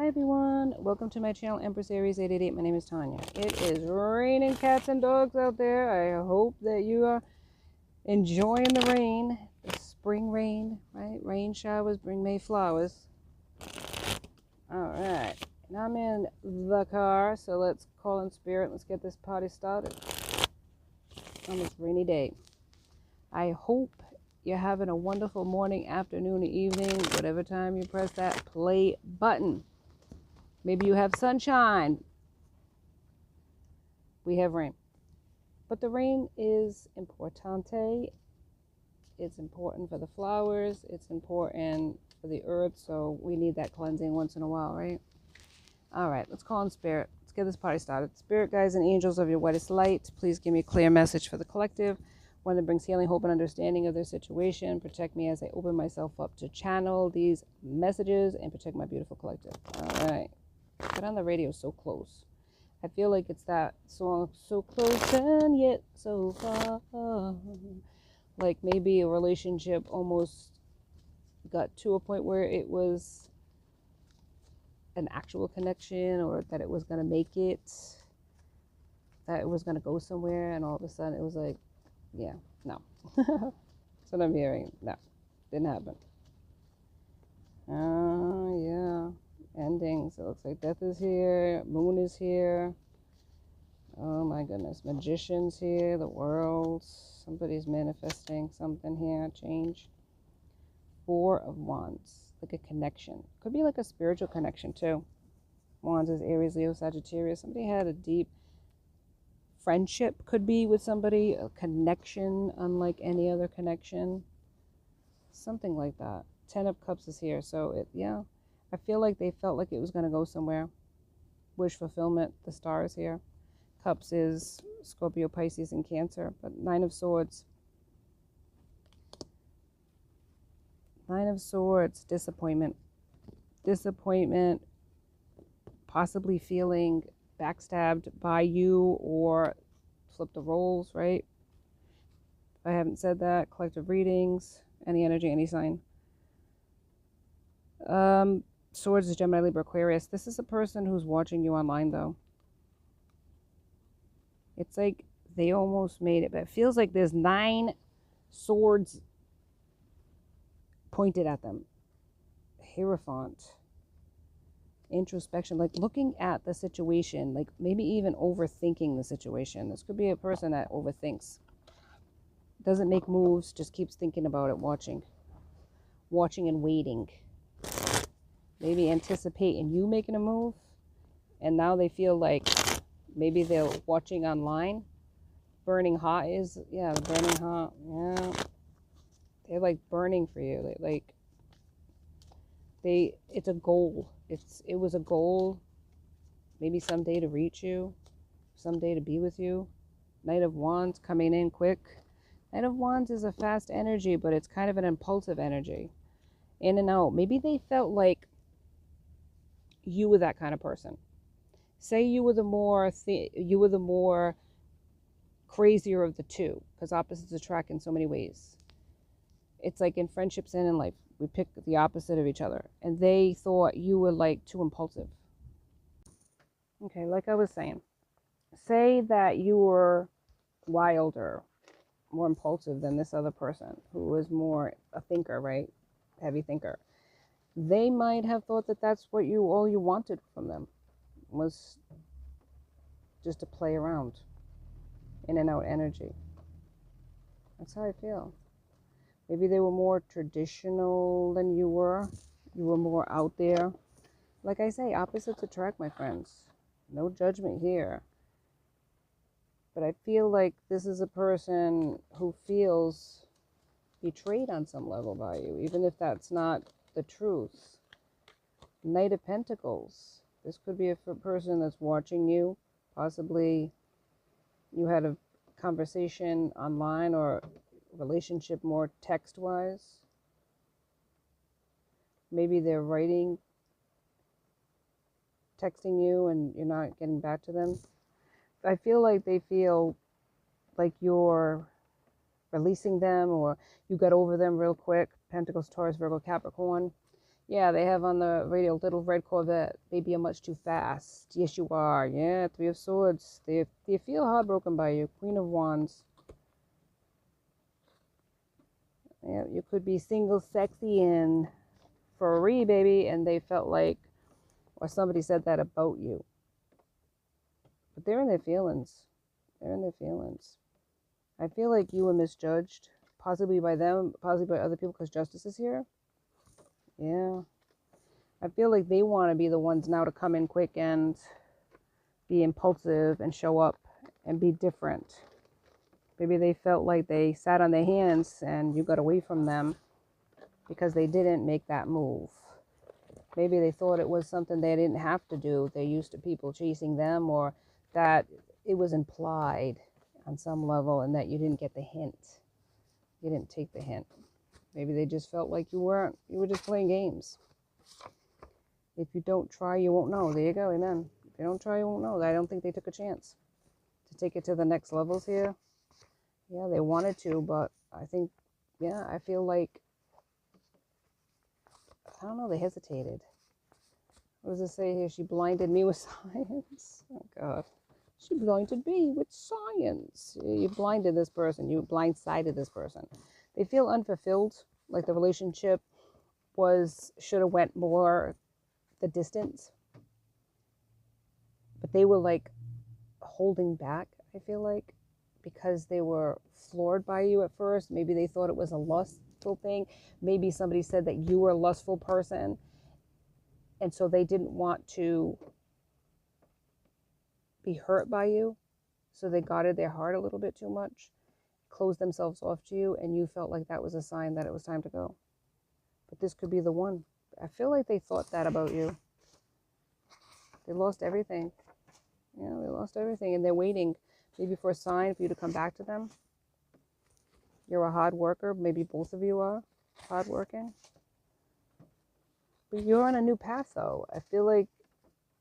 Hi everyone, welcome to my channel, Empress Aries 888. My name is Tanya. It is raining cats and dogs out there. I hope that you are enjoying the rain, the spring rain, right? Rain showers bring May flowers. All right, now I'm in the car, so let's call in spirit. Let's get this party started on this rainy day. I hope you're having a wonderful morning, afternoon, or evening, whatever time you press that play button. Maybe you have sunshine. We have rain. But the rain is importante. It's important for the flowers. It's important for the earth. So we need that cleansing once in a while, right? All right, let's call in spirit. Let's get this party started. Spirit guides and angels of your whitest light, please give me a clear message for the collective. One that brings healing, hope, and understanding of their situation. Protect me as I open myself up to channel these messages and protect my beautiful collective. All right. But on the radio so close. I feel like it's that song, so close and yet so far. Like maybe a relationship almost got to a point where it was an actual connection, or that it was going to make it, that it was going to go somewhere, and all of a sudden it was like, yeah, no. That's what I'm hearing. No, didn't happen. Oh, yeah. Endings. It looks like death is here, moon is here. Oh my goodness, magician's here, the world, somebody's manifesting something here, change. Four of Wands, like a connection, could be like a spiritual connection too. Wands is Aries, Leo, Sagittarius. Somebody had a deep friendship, could be with somebody, a connection unlike any other connection, something like that. 10 of Cups is here, so it, yeah, I feel like they felt like it was going to go somewhere. Wish fulfillment. The star is here. Cups is Scorpio, Pisces, and Cancer. But 9 of Swords. 9 of Swords. Disappointment. Disappointment. Possibly feeling backstabbed by you or flip the roles, right? If I haven't said that, collective readings, any energy, any sign. Swords is Gemini, Libra, Aquarius. This is a person who's watching you online, though. It's like they almost made it, but it feels like there's 9 swords pointed at them. Hierophant. Introspection, like looking at the situation, like maybe even overthinking the situation. This could be a person that overthinks. Doesn't make moves, just keeps thinking about it, watching and waiting. Maybe anticipating you making a move, and now they feel like maybe they're watching online. Burning hot is, yeah, the burning hot, yeah. They're like burning for you. It's a goal. It was a goal, maybe someday to reach you, someday to be with you. Knight of Wands coming in quick. Knight of Wands is a fast energy, but it's kind of an impulsive energy. In and out. Maybe they felt like you were that kind of person. Say you were the more crazier of the two, because opposites attract in so many ways. It's like in friendships and in life, we pick the opposite of each other, and they thought you were like too impulsive. Okay, like I was saying, say that you were wilder, more impulsive than this other person who was more a thinker, right? Heavy thinker. They might have thought that that's what all you wanted from them, was just to play around, in and out energy. That's how I feel. Maybe they were more traditional than you were. You were more out there. Like I say, opposites attract, my friends. No judgment here. But I feel like this is a person who feels betrayed on some level by you, even if that's not the truth. Knight of Pentacles. This could be a person that's watching you. Possibly you had a conversation online or relationship more text-wise. Maybe they're writing, texting you, and you're not getting back to them. I feel like they feel like you're releasing them, or you got over them real quick. Pentacles, Taurus, Virgo, Capricorn. Yeah, they have on the radio little red Corvette. Baby, you're much too fast. Yes, you are. Yeah, Three of Swords. They feel heartbroken by you. Queen of Wands. Yeah, you could be single, sexy, and free, baby, and they felt like, or somebody said that about you. But they're in their feelings. They're in their feelings. I feel like you were misjudged, possibly by them, possibly by other people, because justice is here. Yeah. I feel like they want to be the ones now to come in quick and be impulsive and show up and be different. Maybe they felt like they sat on their hands and you got away from them because they didn't make that move. Maybe they thought it was something they didn't have to do. They're used to people chasing them, or that it was implied on some level and that you didn't get the hint. You didn't take the hint. Maybe they just felt like you were just playing games. If you don't try, you won't know. There you go, amen. If you don't try, you won't know. I don't think they took a chance to take it to the next levels here. Yeah, they wanted to, but I think, yeah, I feel like, I don't know, they hesitated. What does it say here? She blinded me with science. Oh, God. She blinded me with science. You blinded this person. You blindsided this person. They feel unfulfilled, like the relationship should have went more the distance. But they were like holding back, I feel like, because they were floored by you at first. Maybe they thought it was a lustful thing. Maybe somebody said that you were a lustful person. And so they didn't want to be hurt by you. So they guarded their heart a little bit too much, closed themselves off to you, and you felt like that was a sign that it was time to go. But this could be the one. I feel like they thought that about you. They lost everything. Yeah, they lost everything, and they're waiting maybe for a sign for you to come back to them. You're a hard worker. Maybe both of you are hardworking. But you're on a new path, though. I feel like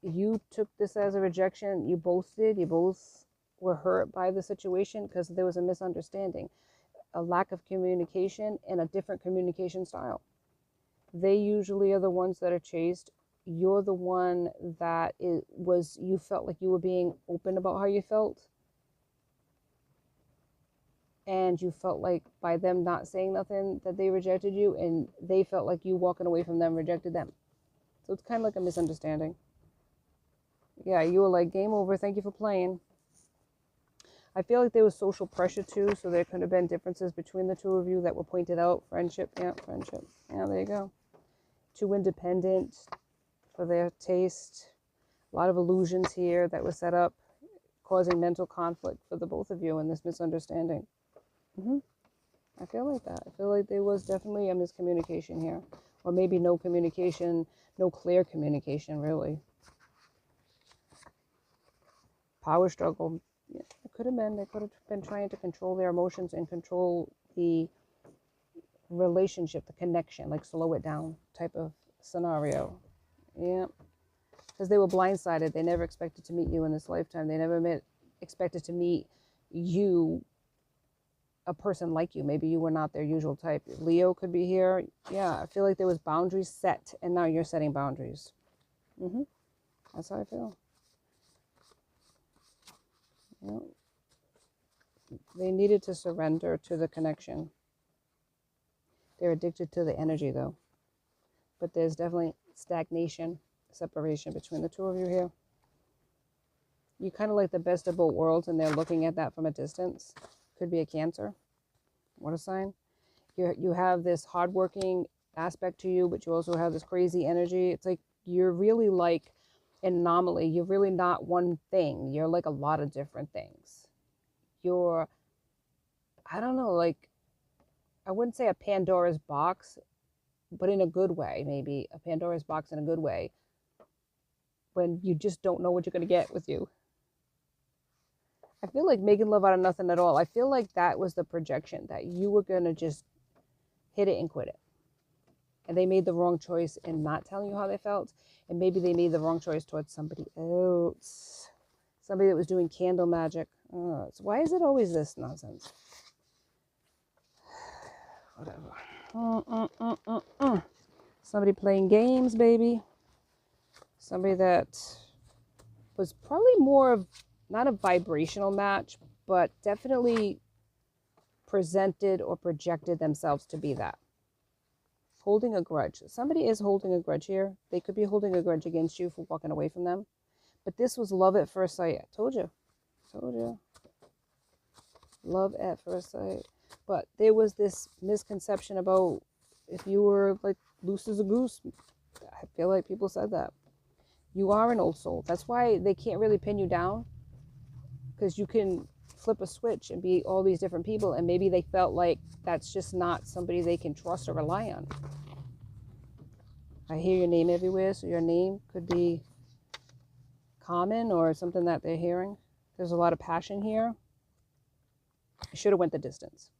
you took this as a rejection. You both did. You both were hurt by the situation because there was a misunderstanding, a lack of communication, and a different communication style. They usually are the ones that are chased. You're the one that you felt like you were being open about how you felt. And you felt like by them not saying nothing that they rejected you, and they felt like you walking away from them rejected them. So it's kind of like a misunderstanding. Yeah, you were like, game over, thank you for playing. I feel like there was social pressure too, so there could have been differences between the two of you that were pointed out. Friendship, yeah, friendship. Yeah, there you go. Too independent for their taste. A lot of illusions here that were set up, causing mental conflict for the both of you in this misunderstanding. I feel like that. I feel like there was definitely a miscommunication here. Or maybe no communication, no clear communication, really. Power struggle. Yeah, it could have been. They could have been trying to control their emotions and control the relationship, the connection, like slow it down type of scenario. Yeah. Because they were blindsided. They never expected to meet you in this lifetime. They never expected to meet you, a person like you. Maybe you were not their usual type. Leo could be here. Yeah, I feel like there was boundaries set, and now you're setting boundaries. That's how I feel. Yeah. They needed to surrender to the connection. They're addicted to the energy, though. But there's definitely stagnation, separation between the two of you here. You kind of like the best of both worlds, and they're looking at that from a distance. Could be a Cancer. What a sign. You have this hardworking aspect to you, but you also have this crazy energy. It's like you're really like an anomaly. You're really not one thing. You're like a lot of different things. You're, I don't know, like, I wouldn't say a Pandora's box, but in a good way, maybe. A Pandora's box in a good way. When you just don't know what you're going to get with you. I feel like making love out of nothing at all. I feel like that was the projection, that you were going to just hit it and quit it. And they made the wrong choice in not telling you how they felt. And maybe they made the wrong choice towards somebody else. Somebody that was doing candle magic. So why is it always this nonsense? Whatever. Somebody playing games, baby. Somebody that was probably more of, not a vibrational match, but definitely presented or projected themselves to be that. Holding a grudge. Somebody is holding a grudge here. They could be holding a grudge against you for walking away from them. But this was love at first sight. I told you. Love at first sight. But there was this misconception about if you were like loose as a goose. I feel like people said that. You are an old soul. That's why they can't really pin you down. Because you can flip a switch and be all these different people. And maybe they felt like that's just not somebody they can trust or rely on. I hear your name everywhere. So your name could be common or something that they're hearing. There's a lot of passion here. I should have went the distance.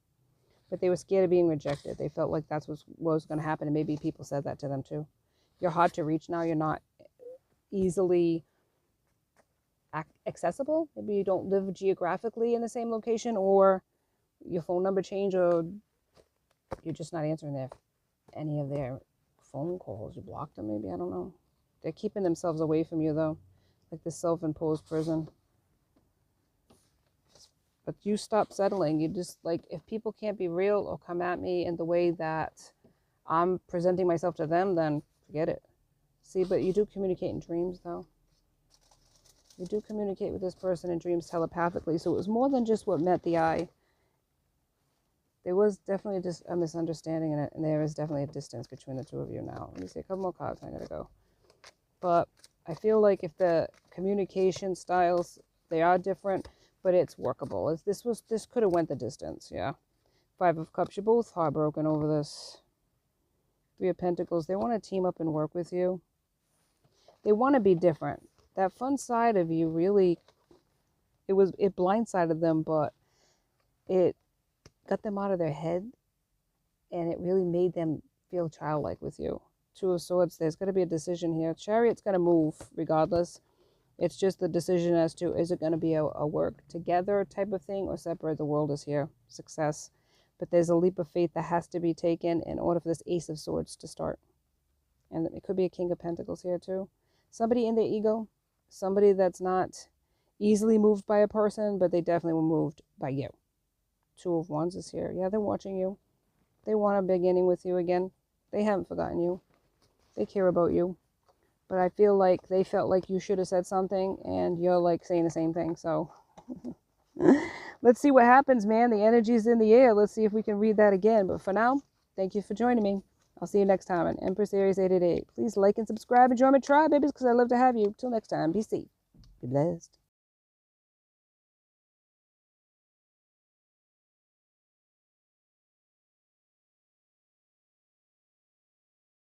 But they were scared of being rejected. They felt like that's what was going to happen. And maybe people said that to them too. You're hard to reach now. You're not easily accessible. Maybe you don't live geographically in the same location, or your phone number changed, or you're just not answering any of their phone calls. You blocked them maybe. I don't know. They're keeping themselves away from you though. Like this self-imposed prison. But you stop settling. You just, like, if people can't be real or come at me in the way that I'm presenting myself to them, then forget it. See, but you do communicate in dreams, though. You do communicate with this person in dreams telepathically. So it was more than just what met the eye. There was definitely just a misunderstanding in it. And there is definitely a distance between the two of you now. Let me see a couple more cards. I gotta go. But I feel like if the communication styles, they are different, but it's workable. This could have went the distance, yeah. 5 of Cups, you're both heartbroken over this. 3 of Pentacles, they want to team up and work with you. They want to be different. That fun side of you really, it blindsided them, but it got them out of their head, and it really made them feel childlike with you. 2 of Swords, there's going to be a decision here. Chariot's going to move regardless. It's just the decision as to, is it going to be a work together type of thing or separate? The world is here. Success. But there's a leap of faith that has to be taken in order for this Ace of Swords to start. And it could be a King of Pentacles here too. Somebody in their ego. Somebody that's not easily moved by a person, but they definitely were moved by you. 2 of Wands is here. Yeah, they're watching you. They want a beginning with you again. They haven't forgotten you. They care about you. But I feel like they felt like you should have said something, and you're like saying the same thing. So let's see what happens, man. The energy's in the air. Let's see if we can read that again. But for now, thank you for joining me. I'll see you next time on Empress Aries 888. Please like and subscribe and join my tribe, babies, because I love to have you. Till next time, be safe. Be blessed.